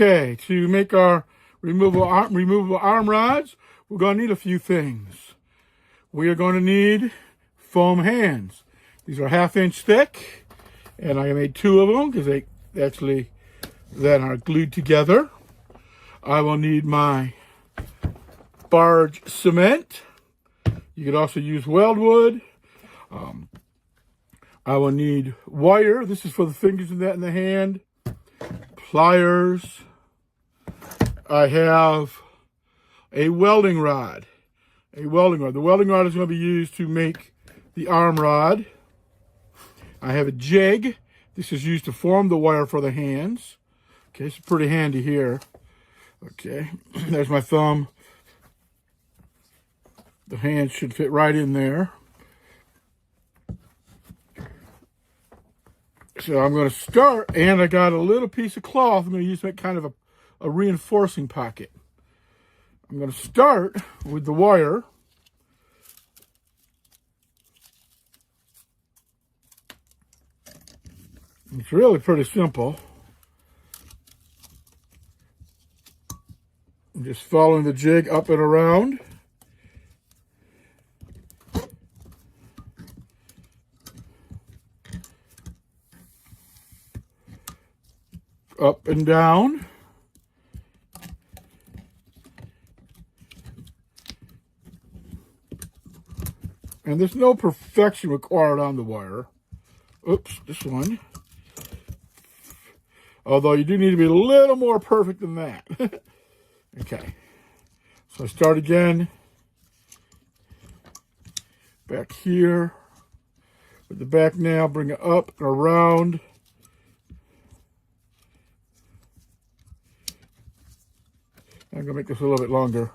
Okay, to make our removable arm rods, we're going to need a few things. We are going to need foam hands. These are 1/2 inch thick, and I made 2 of them because they actually then are glued together. I will need my barge cement. You could also use weldwood. I will need wire. This is for the fingers and that in the hand. Pliers. I have a welding rod. The welding rod is going to be used to make the arm rod. I have a jig. This is used to form the wire for the hands. Okay, it's pretty handy here. Okay, there's my thumb. The hands should fit right in there. So I'm going to start, and I got a little piece of cloth. I'm going to use that kind of a reinforcing pocket. I'm going to start with the wire. It's really pretty simple. I'm just following the jig up and around. Up and down. And there's no perfection required on the wire. Oops, this one. Although you do need to be a little more perfect than that. Okay. So I start again. Back here. With the back nail, bring it up and around. I'm going to make this a little bit longer.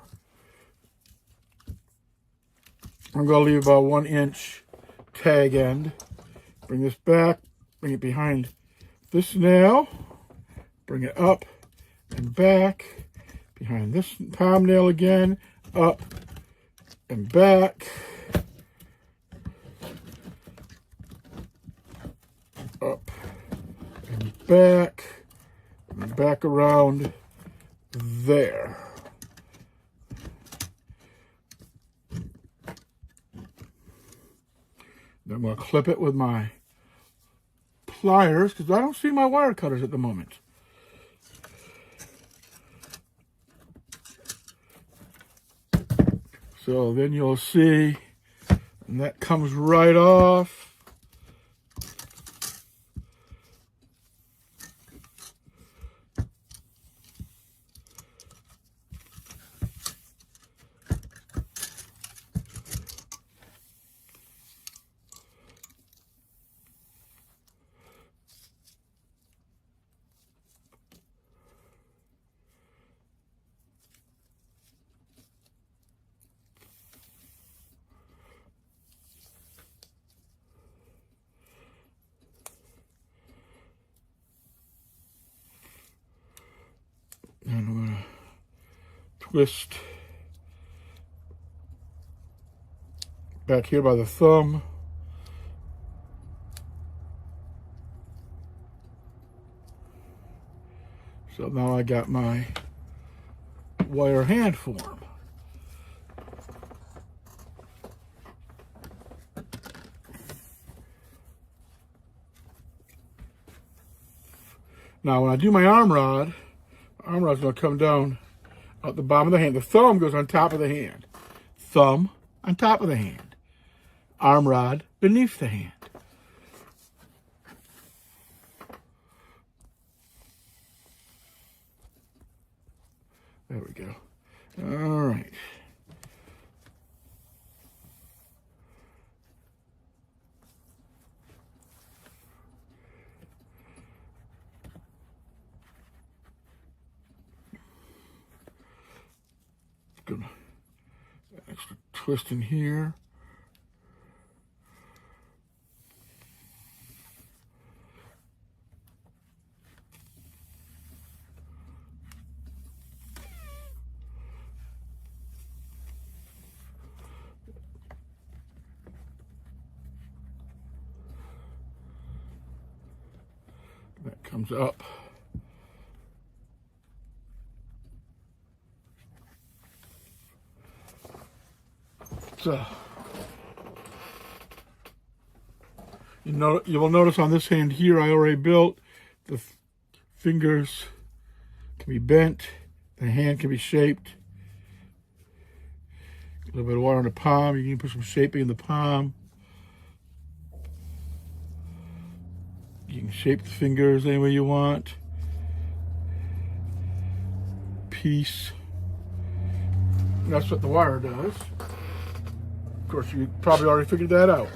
I'm going to leave about 1 inch tag end. Bring this back, bring it behind this nail, bring it up and back, behind this palm nail again, up and back, up and back around there. Then I'm going to clip it with my pliers because I don't see my wire cutters at the moment. So then you'll see, and that comes right off. And I'm going to twist back here by the thumb. So now I got my wire hand form. Now when I do my arm rod's going to come down at the bottom of the hand. The thumb goes on top of the hand. Thumb on top of the hand. Arm rod beneath the hand. There we go. All right. Gonna extra twist in here. That comes up. So you will notice on this hand here, I already built the fingers can be bent, the hand can be shaped. A little bit of water on the palm. You can put some shaping in the palm. You can shape the fingers any way you want. Piece. That's what the wire does. Of course, you probably already figured that out.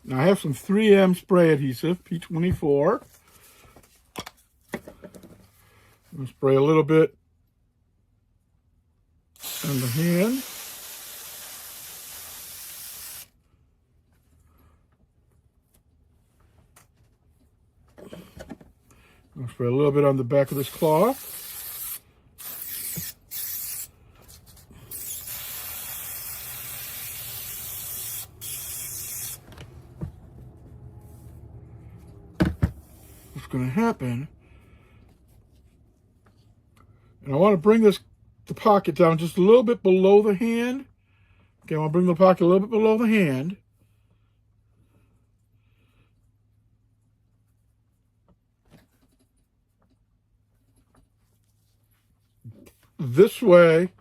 Now I have some 3M spray adhesive, P24. I'm going to spray a little bit on the hand. I'm going to spray a little bit on the back of this cloth. Going to happen, and I want to bring the pocket down just a little bit below the hand. Okay, I want to bring the pocket a little bit below the hand. This way,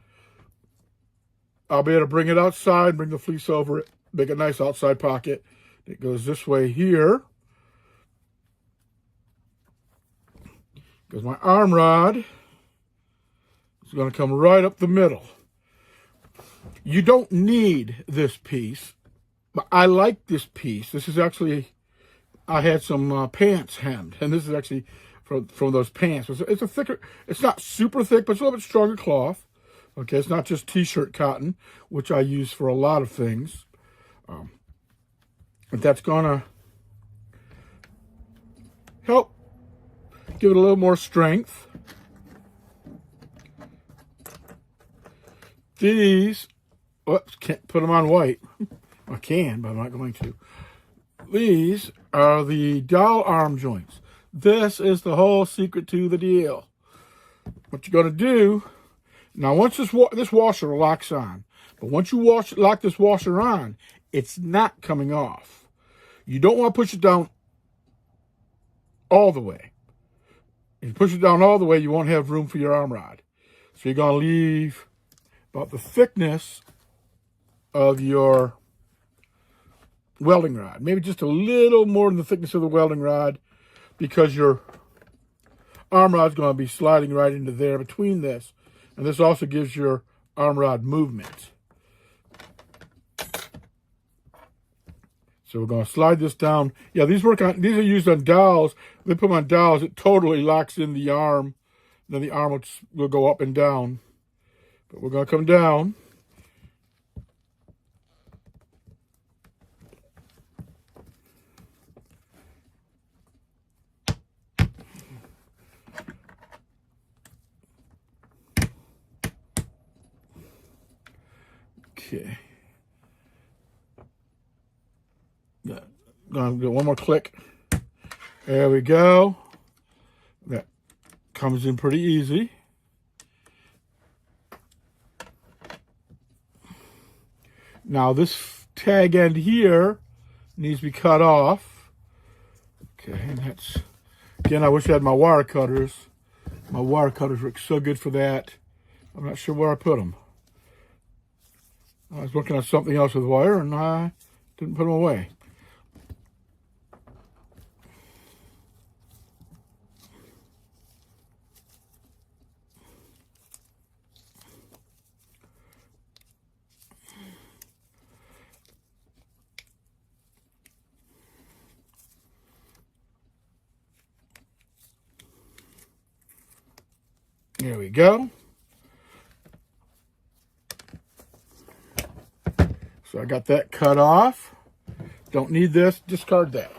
I'll be able to bring it outside, bring the fleece over it, make a nice outside pocket. It goes this way here. Because my arm rod is going to come right up the middle. You don't need this piece, but I like this piece. This is actually, I had some pants hemmed, and this is actually from those pants. It's a thicker, it's not super thick, but it's a little bit stronger cloth. Okay, it's not just t-shirt cotton, which I use for a lot of things. But that's going to help give it a little more strength. These, whoops, can't put them on white. I can, but I'm not going to. These are the dowel arm joints. This is the whole secret to the deal. What you're going to do, now once this washer locks on, but once you lock this washer on, it's not coming off. You don't want to push it down all the way. If you push it down all the way, you won't have room for your arm rod. So you're going to leave about the thickness of your welding rod. Maybe just a little more than the thickness of the welding rod, because your arm rod's going to be sliding right into there between this. And this also gives your arm rod movement. So we're going to slide this down. Yeah, these are used on dowels. They put them on dowels. It totally locks in the arm. Then the arm will go up and down. But we're going to come down. Okay. Gonna do one more click. There we go. That comes in pretty easy. Now this tag end here needs to be cut off. Okay, and that's, again, I wish I had my wire cutters. My wire cutters work so good for that. I'm not sure where I put them. I was working on something else with wire and I didn't put them away. There we go. So I got that cut off. Don't need this, discard that.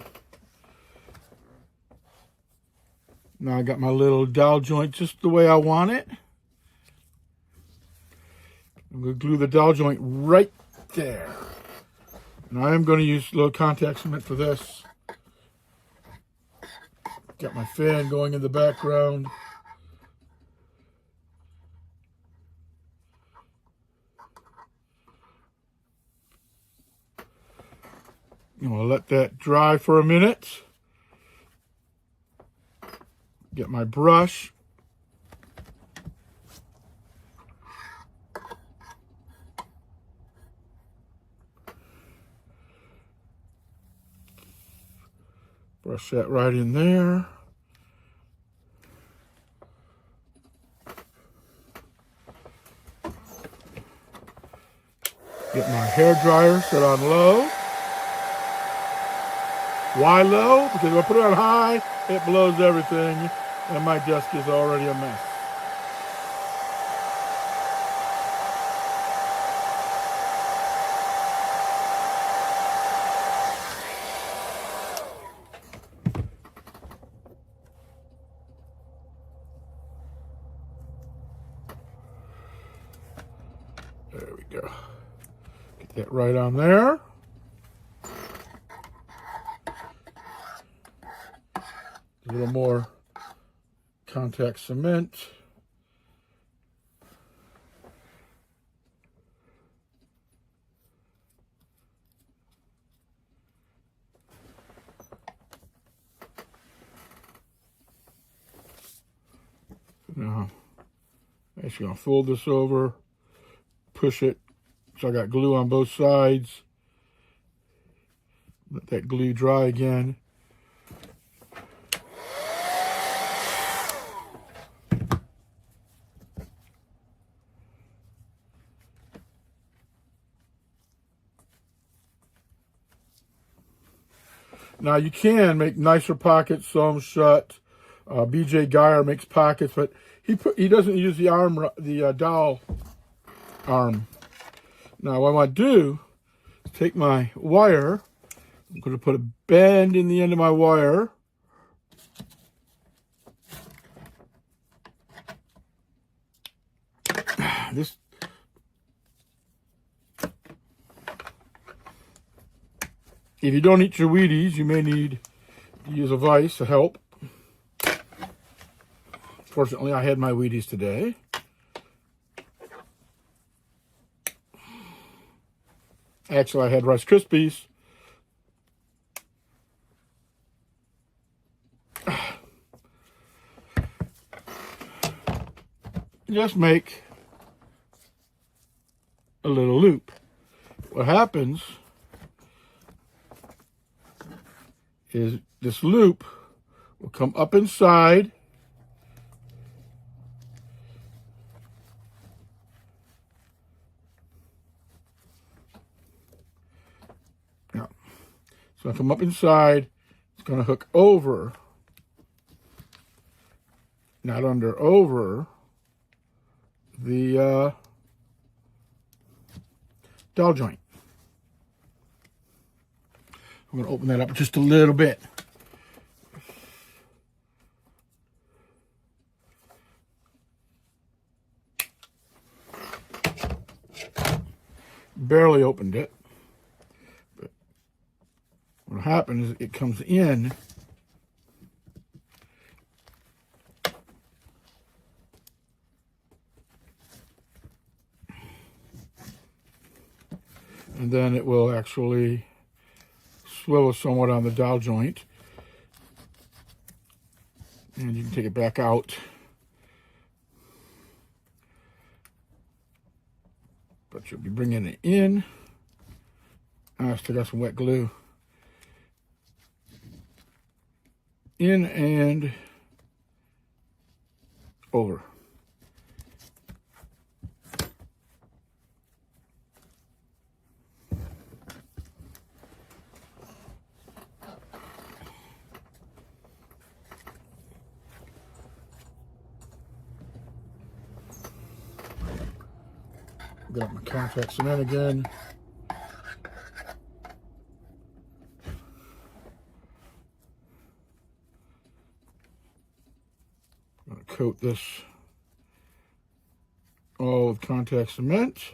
Now I got my little dowel joint just the way I want it. I'm going to glue the dowel joint right there. And I am going to use a little contact cement for this. Got my fan going in the background. I'm going to let that dry for a minute. Get my brush. Brush that right in there. Get my hair dryer set on low. Why low? Because if I put it on high, it blows everything, and my desk is already a mess. There we go. Get that right on there. A little more contact cement. Now, I'm actually going to fold this over, push it, so I got glue on both sides. Let that glue dry again. Now you can make nicer pockets, sew them shut. BJ Geyer makes pockets, but he doesn't use the arm, the dowel arm. Now what I want to do is take my wire. I'm going to put a bend in the end of my wire. This. If you don't eat your Wheaties, you may need to use a vise to help. Fortunately, I had my Wheaties today. Actually, I had Rice Krispies. Just make a little loop. What happens is this loop will come up inside now. It's going to come up inside. It's going to hook over, not under, over the dowel joint. I'm going to open that up just a little bit. Barely opened it. But what happens is it comes in and then it will actually swivel somewhat on the dowel joint, and you can take it back out. But you'll be bringing it in. I still got some wet glue. In and over. Got my contact cement again. coat this all with contact cement.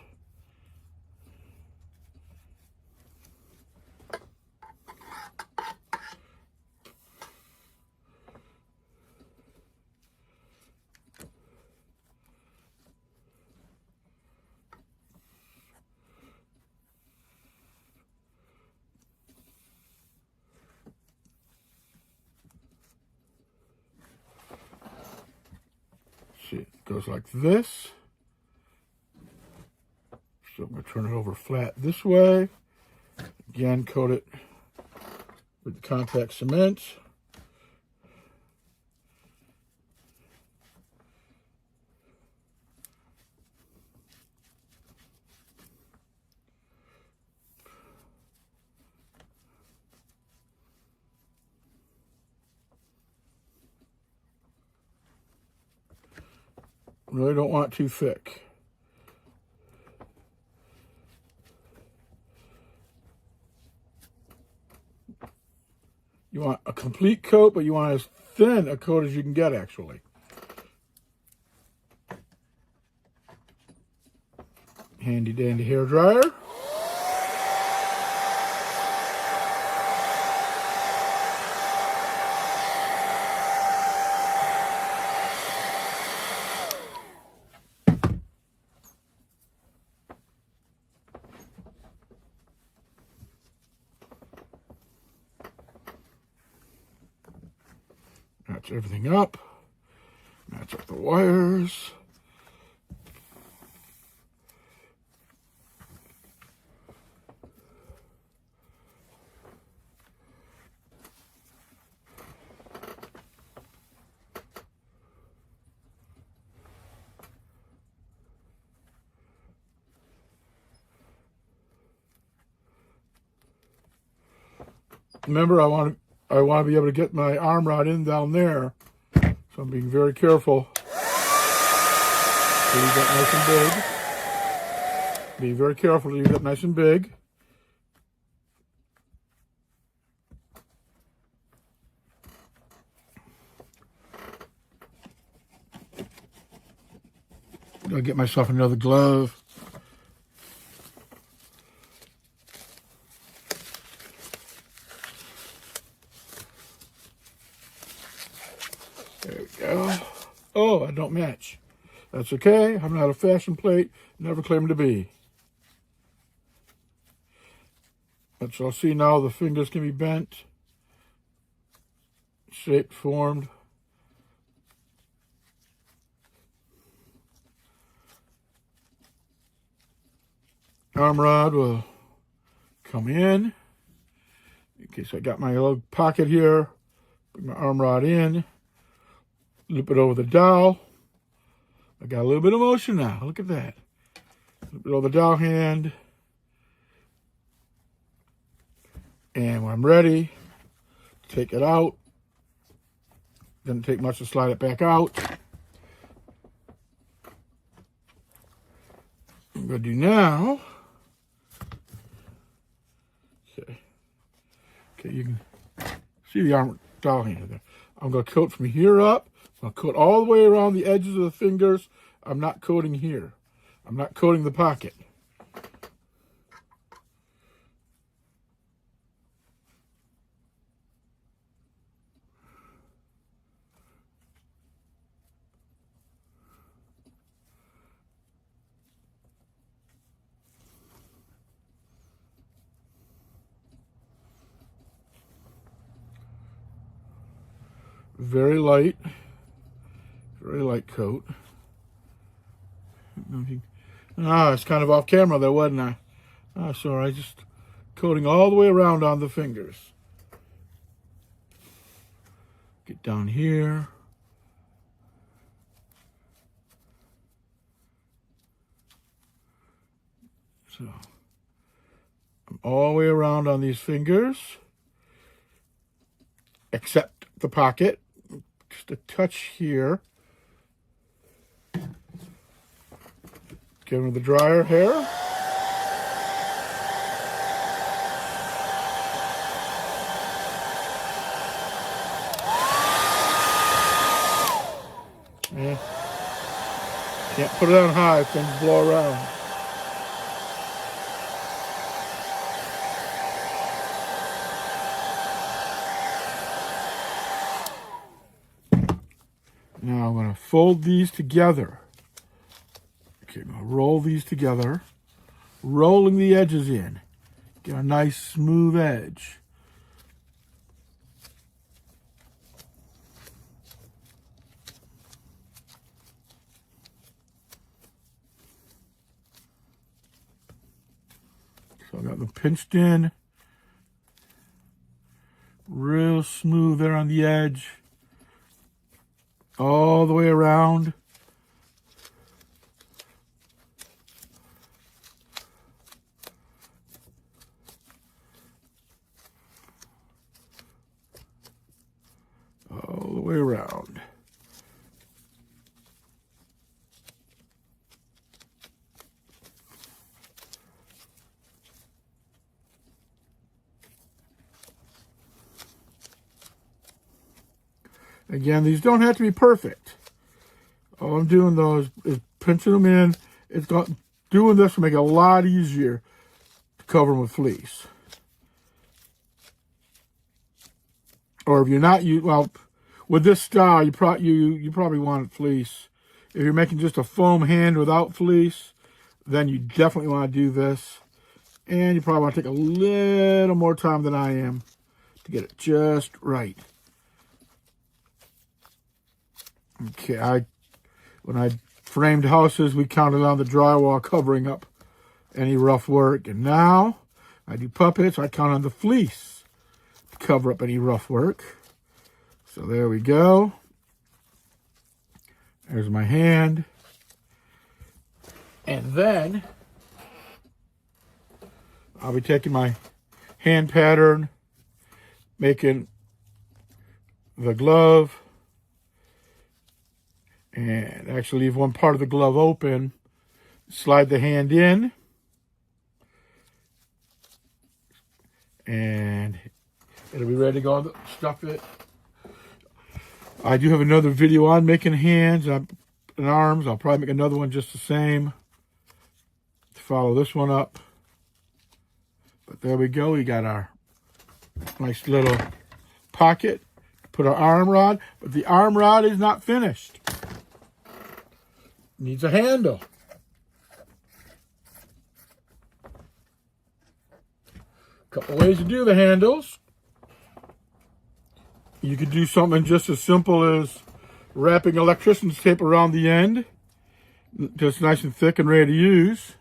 See, it goes like this. So I'm going to turn it over flat this way. Again, coat it with the contact cement. Really don't want it too thick. You want a complete coat, but you want as thin a coat as you can get, actually. Handy dandy hair dryer. Match everything up. Match up the wires. Remember, I want to be able to get my arm rod in down there, so I'm being very careful. So you get nice and big. Be very careful till you get nice and big. I'll get myself another glove. There we go. Oh, I don't match. That's okay. I'm not a fashion plate. Never claimed to be. But you'll see now the fingers can be bent, shaped, formed. Arm rod will come in case I got my little pocket here. Bring my arm rod in, loop it over the dowel. I got a little bit of motion now. Look at that. Loop it over the dowel hand. And when I'm ready, take it out. Doesn't take much to slide it back out. I'm going to do now. Okay, you can see the arm dowel hand there. I'm going to coat from here up. I'm going to coat all the way around the edges of the fingers. I'm not coating here. I'm not coating the pocket. Very light coat. It's kind of off camera there, wasn't I? Sorry, just coating all the way around on the fingers. Get down here. So, I'm all the way around on these fingers, except the pocket. Just a touch here. Get rid of the dryer hair. Can't put it on high, things blow around. Now I'm going to fold these together. Okay, I'm going to roll these together, rolling the edges in. Get a nice smooth edge. So I got them pinched in. Real smooth there on the edge. All the way around. All the way around. Again, these don't have to be perfect. All I'm doing though is pinching them in. Doing this will make it a lot easier to cover them with fleece. Or if you're not, with this style, you probably want fleece. If you're making just a foam hand without fleece, then you definitely want to do this. And you probably want to take a little more time than I am to get it just right. Okay, when I framed houses, we counted on the drywall covering up any rough work. And now I do puppets, I count on the fleece to cover up any rough work. So there we go. There's my hand. And then I'll be taking my hand pattern, making the glove, and actually leave one part of the glove open, slide the hand in, and it'll be ready to go. Stuff it. I do have another video on making hands and arms. I'll probably make another one just the same to follow this one up. But there we go. We got our nice little pocket to put our arm rod. But the arm rod is not finished. Needs a handle. Couple ways to do the handles. You could do something just as simple as wrapping electrician's tape around the end, just nice and thick and ready to use.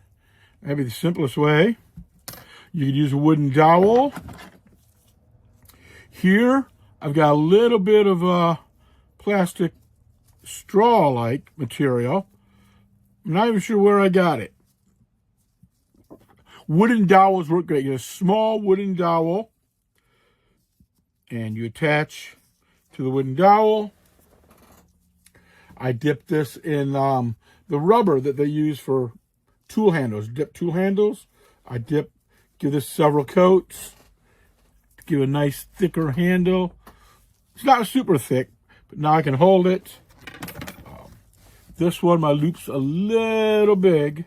That'd be the simplest way. You could use a wooden dowel. Here, I've got a little bit of plastic straw-like material. I'm not even sure where I got it. Wooden dowels work great. You get a small wooden dowel, and you attach to the wooden dowel. I dip this in the rubber that they use for tool handles. Dip tool handles. Give this several coats to give a nice thicker handle. It's not super thick, but now I can hold it. This one, my loop's a little big.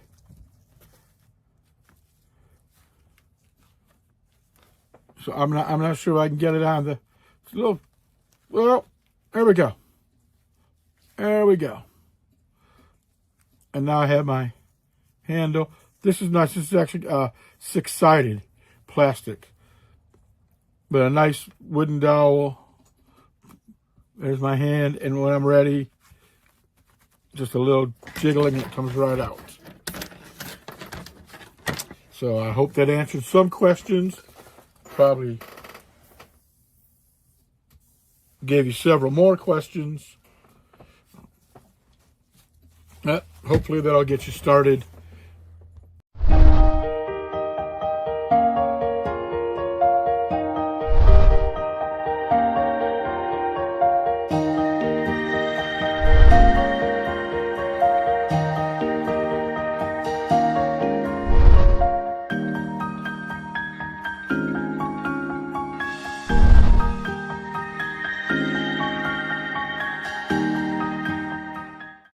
So I'm not sure if I can get it on it's a little, well, there we go. There we go. And now I have my handle. This is nice. This is actually 6-sided plastic. But a nice wooden dowel. There's my hand. And when I'm ready, just a little jiggling and it comes right out. So I hope that answered some questions. Probably gave you several more questions. Hopefully that'll get you started